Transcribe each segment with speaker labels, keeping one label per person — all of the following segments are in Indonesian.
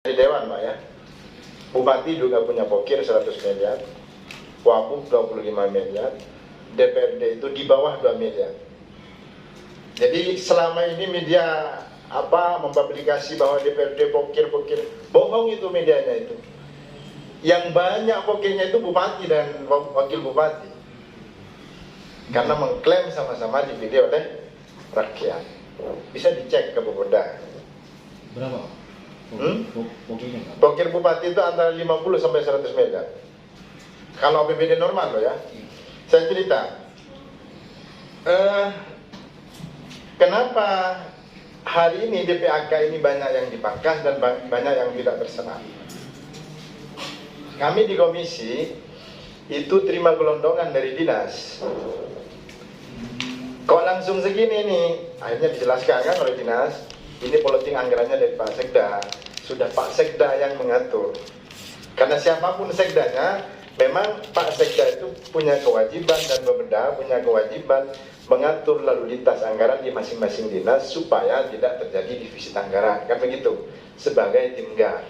Speaker 1: Di Dewan Pak ya, Bupati juga punya pokir 100 miliar, Wabub 25 miliar, DPRD itu di bawah 2 miliar. Jadi selama ini media mempublikasi bahwa DPRD pokir, bohong itu medianya itu. Yang banyak pokirnya itu bupati dan wakil bupati, karena mengklaim sama-sama dipilih oleh rakyat. Bisa dicek ke Bupenda.
Speaker 2: Berapa? Pokirnya?
Speaker 1: Pokir bupati itu antara 50 sampai 100 miliar. Kalau APBD normal loh ya. Saya cerita. Kenapa hari ini DPAK ini banyak yang dipangkas dan banyak yang tidak bersenar? Kami di komisi itu terima gelondongan dari dinas. Kok langsung segini nih? Akhirnya dijelaskan kan oleh dinas, ini politik anggarannya dari Pak Sekda. Sudah Pak Sekda yang mengatur. Karena siapapun sekdanya, memang Pak Sekda itu punya kewajiban dan Bapeda punya kewajiban mengatur lalu lintas anggaran di masing-masing dinas supaya tidak terjadi defisit anggaran. Kan begitu, sebagai timgar.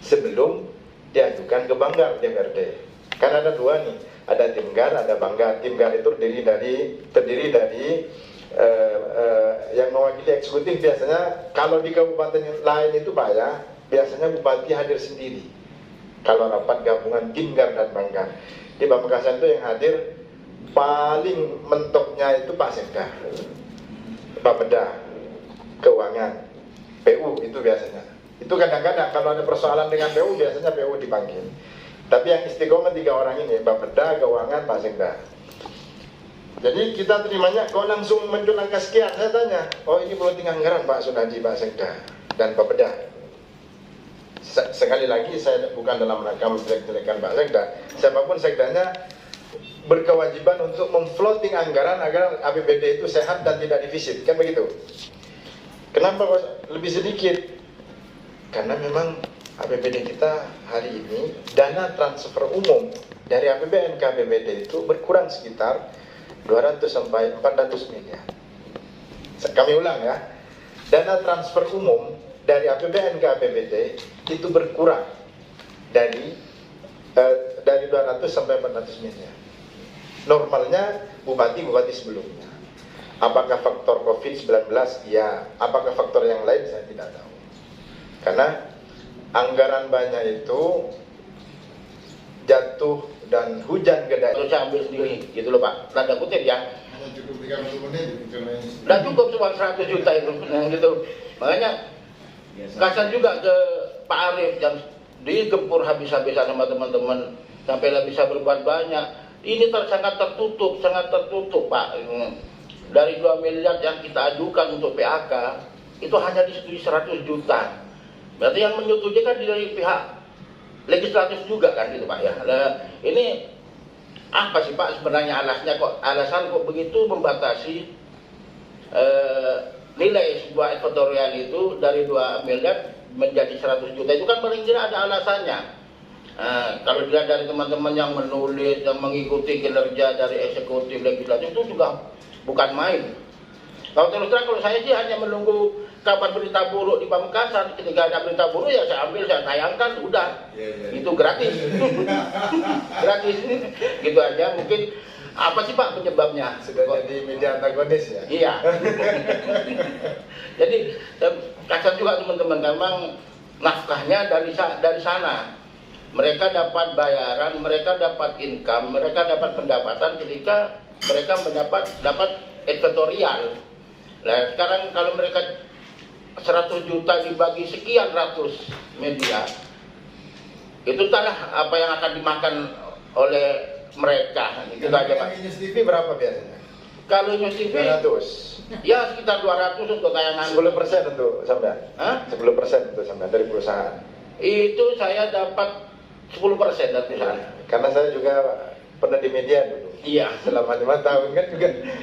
Speaker 1: Sebelum diajukan ke Banggar DPRD. Kan ada dua nih, ada timgar, ada Banggar. Timgar itu terdiri dari yang mewakili eksekutif. Biasanya kalau di kabupaten lain itu Pak ya, biasanya bupati hadir sendiri kalau rapat gabungan timgar dan Banggar. Di Pamekasan itu yang hadir paling mentoknya itu Pak Sekda, Bapeda, Keuangan, PU itu biasanya. Itu kadang-kadang kalau ada persoalan dengan PU, biasanya PU dipanggil. Tapi yang istiqomah 3 orang ini, Bapeda, Keuangan, Pak Sekda. Jadi kita terimanya, kok langsung muncul angka sekian? Saya tanya, oh ini politik anggaran Pak Sunadi, Pak Sekda, dan Bapeda. Sekali lagi saya bukan dalam rangka menjelek-jelekan Pak Sekda. Siapapun Sekdanya berkewajiban untuk memfloating anggaran agar APBD itu sehat dan tidak defisit, kan begitu? Kenapa lebih sedikit? Karena memang APBD kita hari ini, dana transfer umum dari APBN ke APBD itu berkurang sekitar 200 sampai 400 miliar. Kami ulang ya, dana transfer umum dari APBN ke APBD itu berkurang dari 200 sampai 400 miliar. Normalnya bupati sebelumnya. Apakah faktor COVID-19? Ya. Apakah faktor yang lain? Saya tidak tahu. Karena anggaran banyak itu jatuh dan hujan gede.
Speaker 3: Terus saya ambil sendiri, gitu loh Pak. Tanda kutip ya.
Speaker 4: Cukup 30 menit.
Speaker 3: Dan cukup cuma 100 juta itu, gitu. Makanya kasihan juga ke Pak Arief yang digempur habis-habisan sama teman-teman sampai lah bisa berbuat banyak. Ini sangat tertutup Pak. Dari 2 miliar yang kita ajukan untuk PAK itu hanya disetujui 100 juta. Berarti yang menyetujui kan dari pihak legislatif juga kan gitu Pak ya. Nah, ini apa sih Pak sebenarnya alasan kok begitu membatasi nilai sebuah editorial itu dari 2 miliar menjadi 100 juta, itu kan paling tidak ada alasannya. Kalau dilihat dari teman-teman yang menulis, yang mengikuti kinerja dari eksekutif legislatif itu juga bukan main. Kalau terus terang, kalau saya sih hanya menunggu kapan berita buruk di Pamekasan. Ketika ada berita buruk ya saya ambil, saya tayangkan, udah. Itu gratis. Gratis. Gitu aja. Mungkin apa sih Pak penyebabnya?
Speaker 1: Sudah jadi media antagonis ya?
Speaker 3: Iya. Jadi kasihan juga teman-teman, memang nafkahnya dari sana. Mereka dapat bayaran, mereka dapat income, mereka dapat pendapatan ketika mereka dapat editorial. Nah sekarang kalau mereka 100 juta dibagi sekian ratus media, itu entahlah apa yang akan dimakan oleh mereka. Itu aja Pak.
Speaker 1: News TV berapa biasanya?
Speaker 3: Kalau News TV
Speaker 1: 200.
Speaker 3: ya sekitar 200 untuk tayangan.
Speaker 1: 10% untuk sampean.
Speaker 3: Hah?
Speaker 1: 10% untuk sampean dari perusahaan.
Speaker 3: Itu saya dapat 10% dari perusahaan.
Speaker 1: Karena saya juga pernah di media dulu.
Speaker 3: Iya.
Speaker 1: Selama 5 tahun kan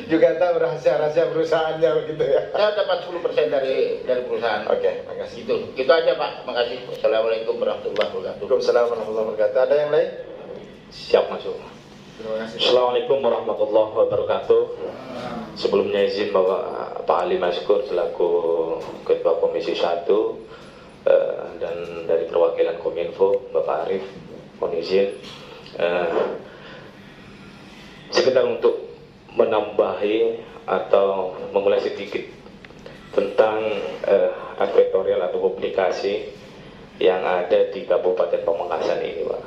Speaker 1: juga tahu rahasia-rahasia perusahaannya begitu ya.
Speaker 3: Saya dapat 10% dari perusahaan.
Speaker 1: Oke, makasih.
Speaker 3: Gitu aja Pak. Makasih. Assalamualaikum warahmatullahi wabarakatuh.
Speaker 1: Waalaikumsalam warahmatullahi wabarakatuh. Ada yang lain?
Speaker 5: Siap masuk.
Speaker 1: Terima kasih.
Speaker 5: Assalamualaikum warahmatullahi wabarakatuh. Sebelumnya izin Bapak Pak Ali Maskur selaku Ketua Komisi 1 dan dari perwakilan Kominfo, Bapak Arief, mohon izin sekedar untuk menambahi atau memulai sedikit tentang advertorial atau publikasi yang ada di Kabupaten Pamekasan ini, Pak.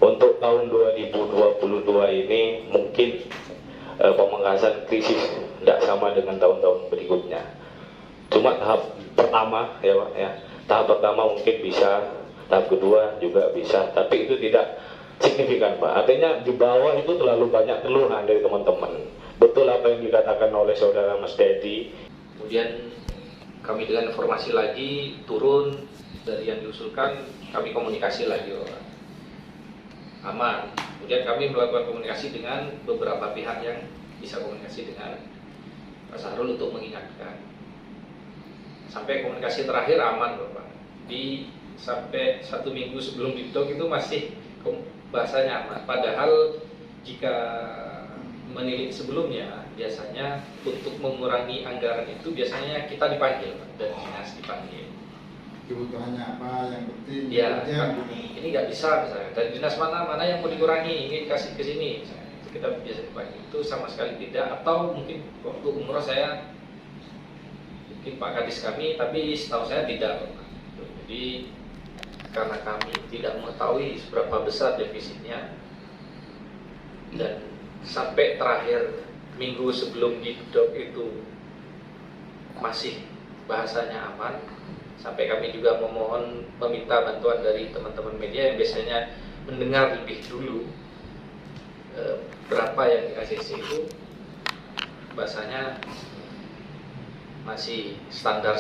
Speaker 5: Untuk tahun 2022 ini mungkin Pamekasan krisis tidak sama dengan tahun-tahun berikutnya. Cuma tahap pertama ya Pak ya, tahap pertama mungkin bisa, tahap kedua juga bisa, tapi itu tidak signifikan Pak. Artinya di bawah itu terlalu banyak keluhan dari teman-teman. Betul apa yang dikatakan oleh saudara Mas Dedi.
Speaker 4: Kemudian kami dengan informasi lagi turun dari yang diusulkan, kami komunikasi lagi Pak. Aman. Kemudian kami melakukan komunikasi dengan beberapa pihak yang bisa komunikasi dengan Pak Sahrul untuk mengingatkan. Sampai komunikasi terakhir aman Bapak. Sampai 1 minggu sebelum di-dock itu masih bahasanya aman. Padahal jika menilik sebelumnya, biasanya untuk mengurangi anggaran itu biasanya kita dipanggil dan dinas dipanggil.
Speaker 6: Kebutuhannya apa yang penting?
Speaker 4: Ya, ini nggak bisa misalnya. Dan dinas mana yang mau dikurangi, ini kasih ke sini. Misalnya. Kita biasa dipanggil. Itu sama sekali tidak. Atau mungkin waktu umroh saya, mungkin Pak Kadis kami, tapi setahu saya tidak. Jadi karena kami tidak mengetahui seberapa besar defisitnya dan sampai terakhir minggu sebelum di-dock itu masih bahasanya aman, sampai kami juga meminta bantuan dari teman-teman media yang biasanya mendengar lebih dulu berapa yang di ACC itu, bahasanya masih standar.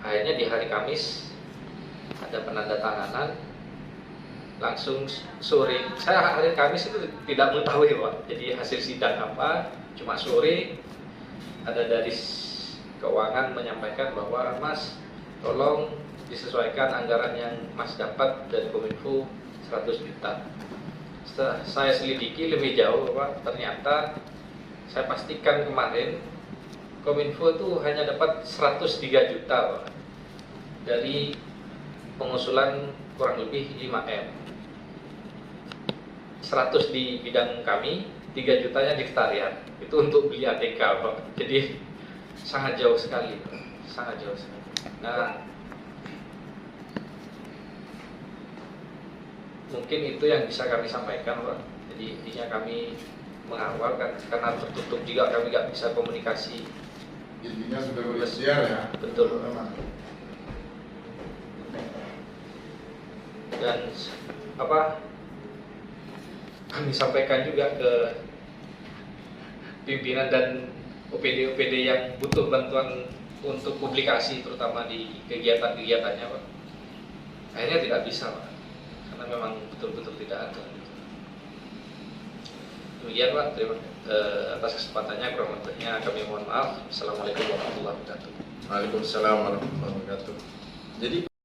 Speaker 4: Akhirnya di hari Kamis ada penandatanganan, langsung sore. Saya hari Kamis itu tidak mengetahui Pak. Jadi hasil sidang apa, cuma sore ada dari keuangan menyampaikan bahwa Mas tolong disesuaikan anggaran yang Mas dapat dari Kominfo 100 juta. Setelah saya selidiki lebih jauh Pak, ternyata saya pastikan kemarin Kominfo itu hanya dapat 103 juta Pak, dari pengusulan kurang lebih 5M. 100 di bidang kami, 3 jutanya di Ketarian. Itu untuk beli ATK Pak. Jadi sangat jauh sekali Pak. Sangat jauh sekali. Nah, mungkin itu yang bisa kami sampaikan Pak. Jadi intinya kami mengawal kan, karena tertutup juga kami nggak bisa komunikasi.
Speaker 6: Intinya sudah berikhtiar ya.
Speaker 4: Betul. Dan kami sampaikan juga ke pimpinan dan OPD yang butuh bantuan untuk publikasi, terutama di kegiatan-kegiatannya Pak. Akhirnya tidak bisa Pak, karena memang betul-betul tidak ada. Demikian Pak, terima atas kesempatannya. Kurang lebihnya kami mohon maaf. Assalamualaikum warahmatullahi wabarakatuh.
Speaker 1: Waalaikumsalam warahmatullahi wabarakatuh. Jadi